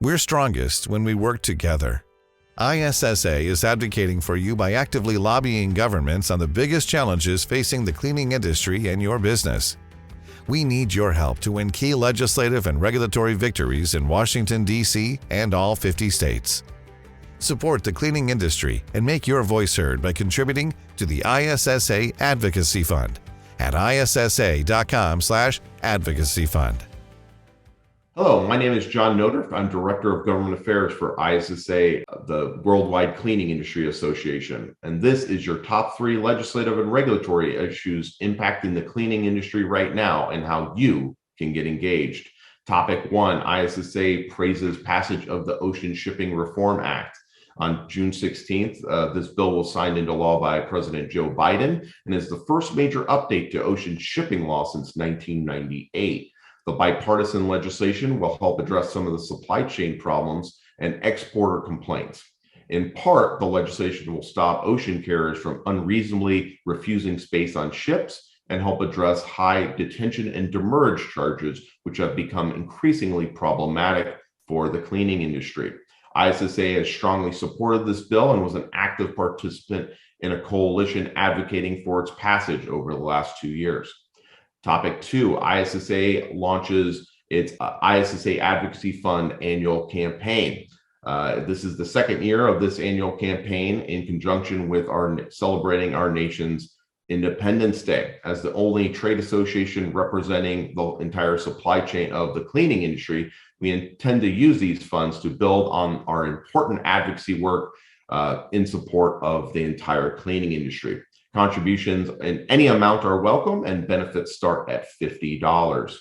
We're strongest when we work together. ISSA is advocating for you by actively lobbying governments on the biggest challenges facing the cleaning industry and your business. We need your help to win key legislative and regulatory victories in Washington, D.C. and all 50 states. Support the cleaning industry and make your voice heard by contributing to the ISSA Advocacy Fund at issa.com/advocacy fund. Hello, my name is John Noder. I'm Director of Government Affairs for ISSA, the Worldwide Cleaning Industry Association. And this is your top 3 legislative and regulatory issues impacting the cleaning industry right now and how you can get engaged. Topic 1, ISSA praises passage of the Ocean Shipping Reform Act. On June 16th, this bill was signed into law by President Joe Biden and is the first major update to ocean shipping law since 1998. The bipartisan legislation will help address some of the supply chain problems and exporter complaints. In part, the legislation will stop ocean carriers from unreasonably refusing space on ships and help address high detention and demurrage charges, which have become increasingly problematic for the cleaning industry. ISSA has strongly supported this bill and was an active participant in a coalition advocating for its passage over the last 2 years. Topic 2, ISSA launches its ISSA Advocacy Fund annual campaign. This is the second year of this annual campaign in conjunction with celebrating our nation's Independence Day. As the only trade association representing the entire supply chain of the cleaning industry, we intend to use these funds to build on our important advocacy work in support of the entire cleaning industry. Contributions in any amount are welcome and benefits start at $50.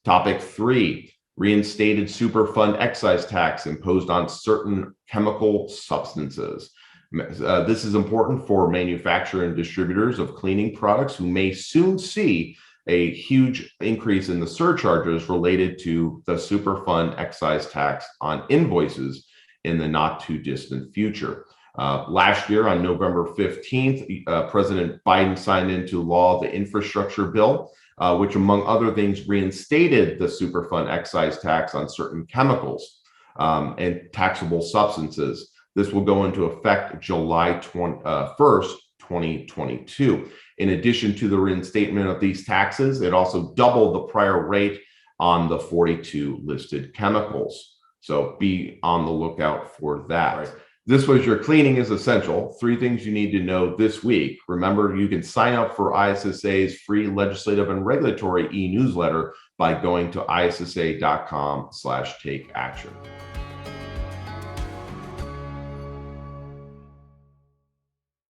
Topic 3, reinstated Superfund excise tax imposed on certain chemical substances. This is important for manufacturers and distributors of cleaning products who may soon see a huge increase in the surcharges related to the Superfund excise tax on invoices in the not too distant future. Last year, on November 15th, President Biden signed into law the infrastructure bill, which, among other things, reinstated the Superfund excise tax on certain chemicals and taxable substances. This will go into effect July 1st, 2022. In addition to the reinstatement of these taxes, it also doubled the prior rate on the 42 listed chemicals. So be on the lookout for that. Right. This was your Cleaning is Essential. 3 things you need to know this week. Remember, you can sign up for ISSA's free legislative and regulatory e-newsletter by going to issa.com/takeaction.